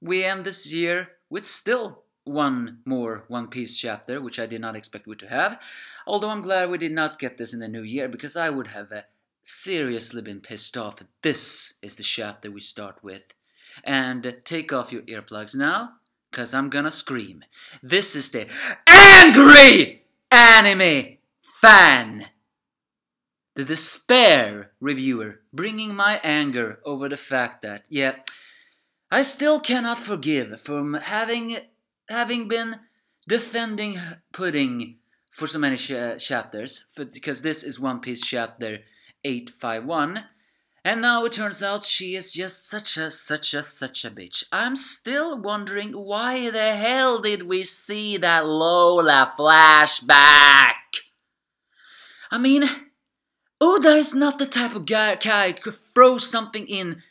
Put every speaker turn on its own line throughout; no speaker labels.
we end this year with still one more One Piece chapter, which I did not expect we to have. Although I'm glad we did not get this in the new year, because I would have seriously been pissed off if this is the chapter we start with. And take off your earplugs now, because I'm gonna scream. This is the Angry Anime Fan! The despair reviewer, bringing my anger over the fact that, yeah, I still cannot forgive from having been defending Pudding for so many chapters, because this is One Piece chapter 851, and now it turns out she is just such a bitch. I'm still wondering why the hell did we see that Lola flashback? I mean, Oda is not the type of guy to throw something in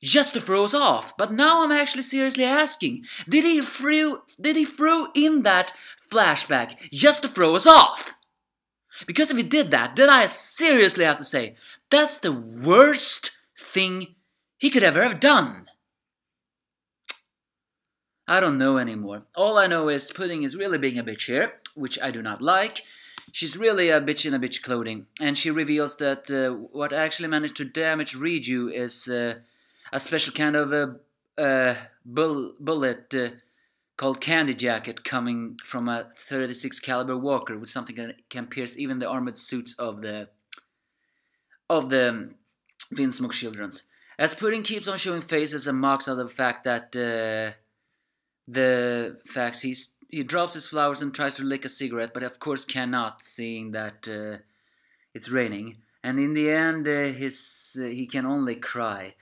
just to throw us off. But now I'm actually seriously asking, did he throw in that flashback just to throw us off? Because if he did that, then I seriously have to say, that's the worst thing he could ever have done. I don't know anymore. All I know is Pudding is really being a bitch here, which I do not like. She's really a bitch in a bitch clothing, and she reveals that what actually managed to damage Riju is a special kind of bullet called Candy Jacket coming from a 36 caliber walker with something that can pierce even the armored suits of the Vinsmoke childrens. As Pudding keeps on showing faces and mocks out the fact that he drops his flowers and tries to lick a cigarette, but of course cannot, seeing that it's raining. And in the end, he can only cry.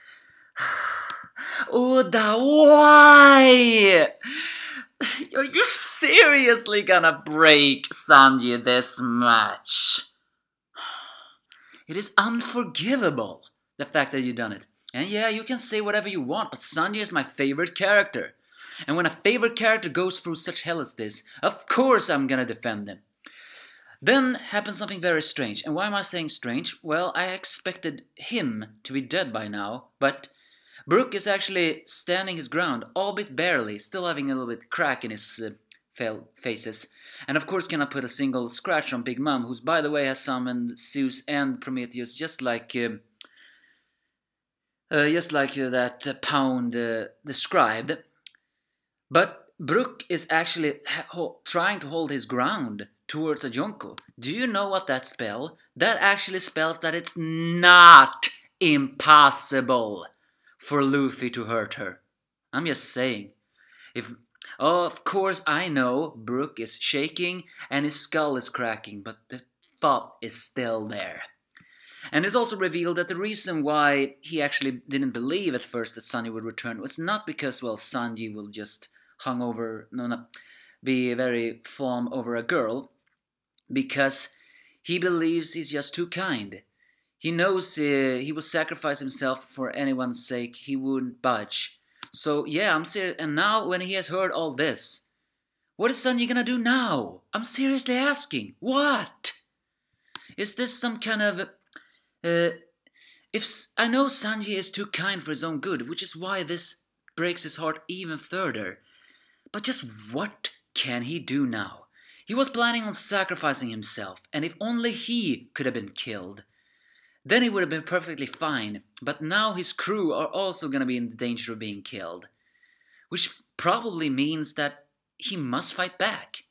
Oda, why? Are you seriously gonna break Sanji this much? It is unforgivable, the fact that you've done it. And yeah, you can say whatever you want, but Sanji is my favorite character. And when a favorite character goes through such hell as this, of course I'm gonna defend him. Then happens something very strange. And why am I saying strange? Well, I expected him to be dead by now, but Brook is actually standing his ground, albeit barely, still having a little bit crack in his faces. And of course cannot put a single scratch on Big Mom, who's by the way has summoned Zeus and Prometheus just like that Pound described. But Brook is actually trying to hold his ground towards a Junko. Do you know what that spell? That actually spells that it's not impossible for Luffy to hurt her. I'm just saying. Of course I know Brook is shaking and his skull is cracking, but the thought is still there. And it's also revealed that the reason why he actually didn't believe at first that Sanji would return was not because, well, Sanji will just be very fawn over a girl, because he believes he's just too kind. He knows he will sacrifice himself for anyone's sake. He wouldn't budge. So yeah, I'm serious. And now when he has heard all this, what is Sanji gonna do now? I'm seriously asking. What? Is this some kind of... I know Sanji is too kind for his own good, which is why this breaks his heart even further. But just what can he do now? He was planning on sacrificing himself, and if only he could have been killed, then he would have been perfectly fine. But now his crew are also going to be in danger of being killed, which probably means that he must fight back.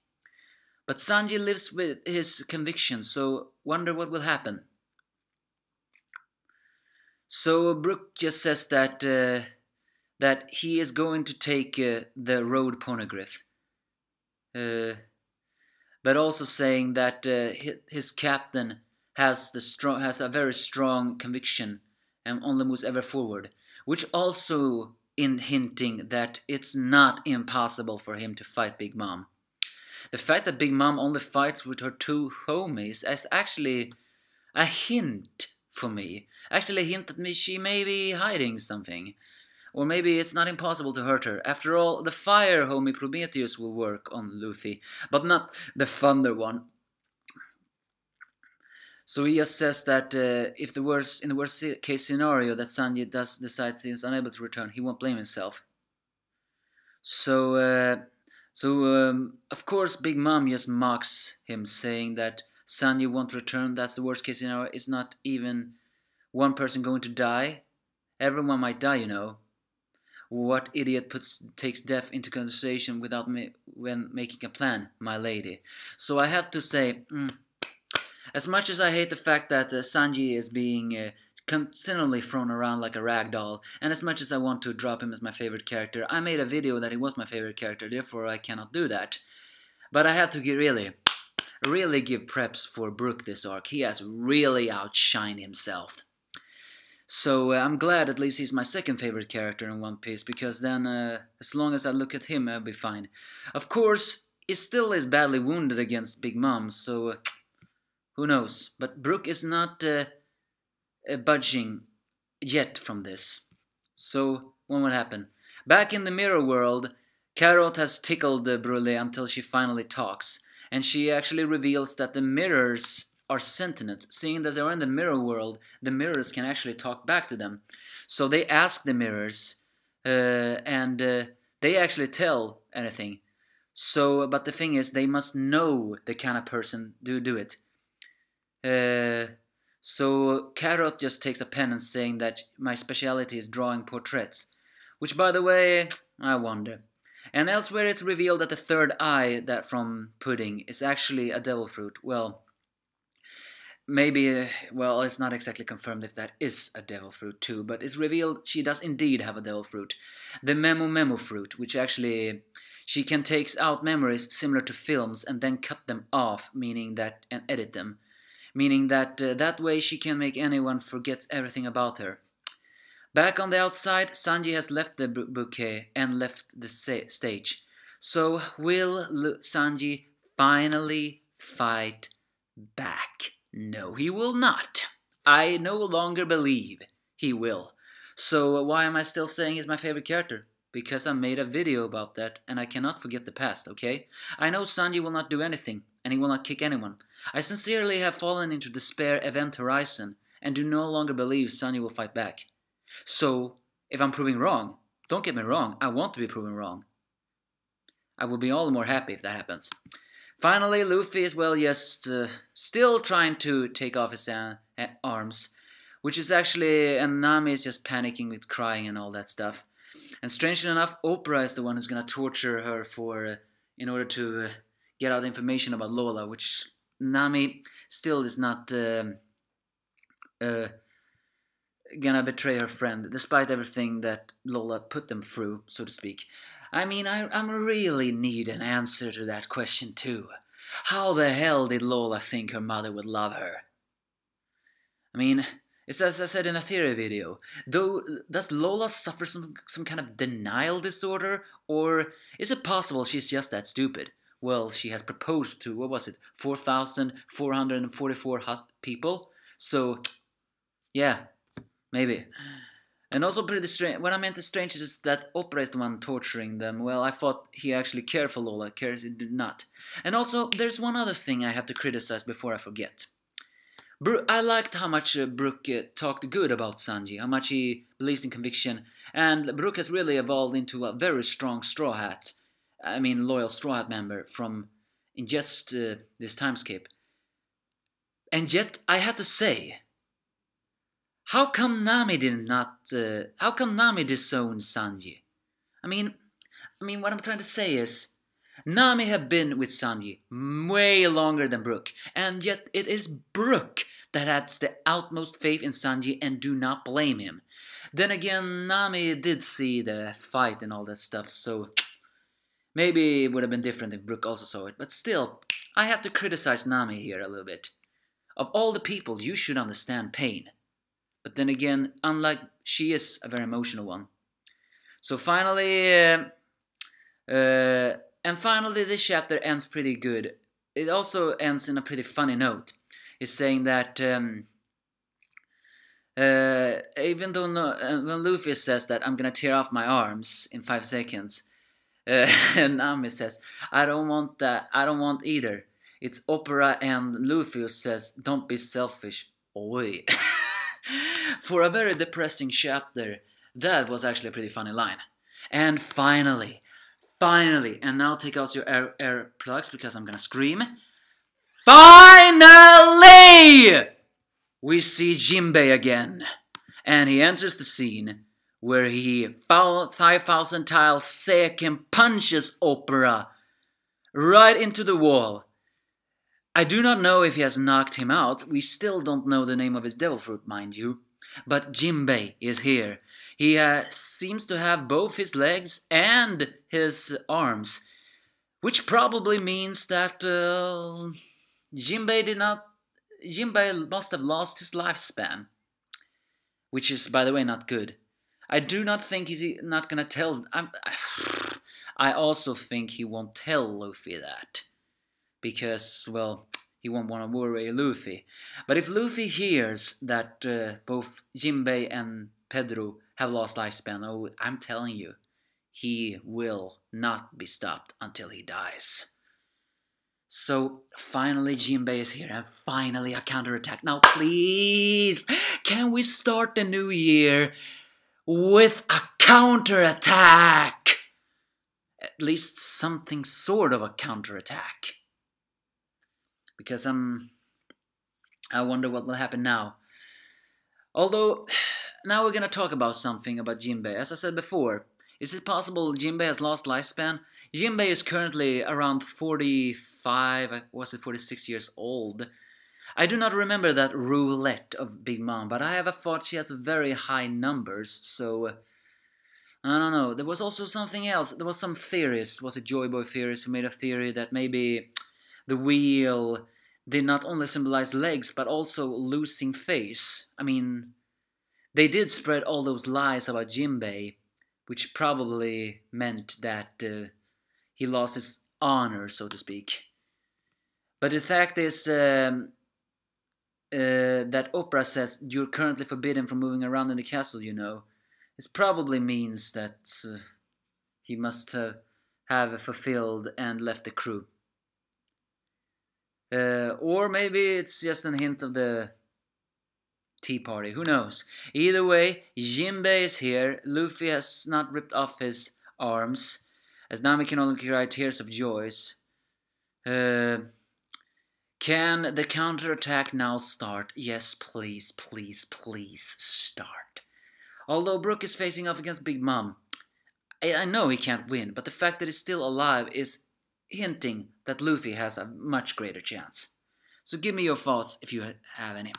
But Sanji lives with his convictions, so wonder what will happen. So Brook just says that he is going to take the road poneglyph, but also saying that his captain has a very strong conviction and only moves ever forward, which also in hinting that it's not impossible for him to fight Big Mom. The fact that Big Mom only fights with her two homies is actually a hint for me. Actually a hint that she may be hiding something. Or maybe it's not impossible to hurt her. After all, the fire homie Prometheus will work on Luffy, but not the thunder one. So he just says that if in the worst case scenario that Sanji decides he is unable to return, he won't blame himself. So, of course, Big Mom just mocks him, saying that Sanji won't return. That's the worst case scenario. It's not even one person going to die. Everyone might die, you know. What idiot takes death into consideration without when making a plan, my lady? So I have to say, as much as I hate the fact that Sanji is being continually thrown around like a rag doll, and as much as I want to drop him as my favorite character, I made a video that he was my favorite character, therefore I cannot do that. But I have to really give preps for Brook this arc. He has really outshined himself. So I'm glad at least he's my second favorite character in One Piece, because then as long as I look at him, I'll be fine. Of course, he still is badly wounded against Big Mom, so who knows. But Brook is not budging yet from this. So what will happen? Back in the mirror world, Carrot has tickled Brule until she finally talks, and she actually reveals that the mirrors are sentient. Seeing that they're in the mirror world, the mirrors can actually talk back to them. So they ask the mirrors, and they actually tell anything. So, but the thing is, they must know the kind of person to do it. So Carrot just takes a pen and saying that my speciality is drawing portraits. Which, by the way, I wonder. And elsewhere it's revealed that the third eye that from Pudding is actually a devil fruit. Well, maybe, well, it's not exactly confirmed if that is a devil fruit too, but it's revealed she does indeed have a devil fruit. The Memo fruit, which actually, she can take out memories similar to films and then cut them off, meaning that, and edit them. Meaning that that way she can make anyone forget everything about her. Back on the outside, Sanji has left the bouquet and left the stage. So will Sanji finally fight back? No, he will not. I no longer believe he will. So why am I still saying he's my favorite character? Because I made a video about that, and I cannot forget the past, okay? I know Sanji will not do anything, and he will not kick anyone. I sincerely have fallen into despair event horizon, and do no longer believe Sanji will fight back. So, if I'm proving wrong, don't get me wrong, I want to be proven wrong. I will be all the more happy if that happens. Finally, Luffy is, well, just still trying to take off his arms, which is actually, and Nami is just panicking with crying and all that stuff. And strangely enough, Oprah is the one who's gonna torture her for, in order to get out information about Lola, which Nami still is not gonna betray her friend, despite everything that Lola put them through, so to speak. I mean, I really need an answer to that question too. How the hell did Lola think her mother would love her? I mean, it's as I said in a theory video, does Lola suffer some kind of denial disorder? Or is it possible she's just that stupid? Well, she has proposed to, what was it, 4,444 people? So, yeah, maybe. And also pretty strange, what I meant is strange is that Oprah is the one torturing them. Well, I thought he actually cared for Lola, cares he did not. And also, there's one other thing I have to criticize before I forget. I liked how much Brook talked good about Sanji, how much he believes in conviction, and Brook has really evolved into a very strong loyal Straw Hat member from in just this timescape. And yet, I had to say, how come Nami disowned Sanji? I mean, what I'm trying to say is, Nami have been with Sanji way longer than Brook, and yet it is Brook that has the utmost faith in Sanji, and do not blame him. Then again, Nami did see the fight and all that stuff, so maybe it would have been different if Brook also saw it, but still, I have to criticize Nami here a little bit. Of all the people, you should understand pain. But then again, unlike she is a very emotional one. So finally, this chapter ends pretty good. It also ends in a pretty funny note. It's saying that even though when Luffy says that I'm gonna tear off my arms in 5 seconds, and Nami says, I don't want that. I don't want either. It's Opera and Luffy who says, don't be selfish. Oi. For a very depressing chapter, that was actually a pretty funny line. And finally, Finally, and now take out your air plugs because I'm gonna scream. Finally! We see Jinbei again, and he enters the scene where he 5,000 tiles Seiken punches Opera right into the wall. I do not know if he has knocked him out. We still don't know the name of his devil fruit, mind you. But Jinbei is here. He seems to have both his legs and his arms, which probably means that Jinbei must have lost his lifespan, which is, by the way, not good. I do not think he's not gonna tell. I also think he won't tell Luffy that, because, well, he won't want to worry Luffy. But if Luffy hears that both Jinbei and Pedro have lost lifespan, oh, I'm telling you, he will not be stopped until he dies. So finally Jinbei is here, and finally a counterattack. Now please, can we start the new year with a counterattack? At least something sort of a counterattack. Because I wonder what will happen now. Although, now we're gonna talk about something about Jinbei. As I said before, is it possible Jinbei has lost lifespan? Jinbei is currently around 45, was it 46 years old? I do not remember that roulette of Big Mom, but I have a thought she has very high numbers, so I don't know. There was also something else. There was some theorist, was it Joyboy theorist, who made a theory that maybe the wheel did not only symbolize legs, but also losing face. I mean, they did spread all those lies about Jinbei, which probably meant that he lost his honor, so to speak. But the fact is that Opera says you're currently forbidden from moving around in the castle, you know. This probably means that he must have fulfilled and left the crew. Or maybe it's just a hint of the tea party, who knows. Either way, Jinbei is here. Luffy has not ripped off his arms, as Nami can only cry tears of joy. Can the counterattack now start? Yes, please, please, please start. Although Brook is facing off against Big Mom, I know he can't win, but the fact that he's still alive is hinting that Luffy has a much greater chance. So give me your thoughts if you have any.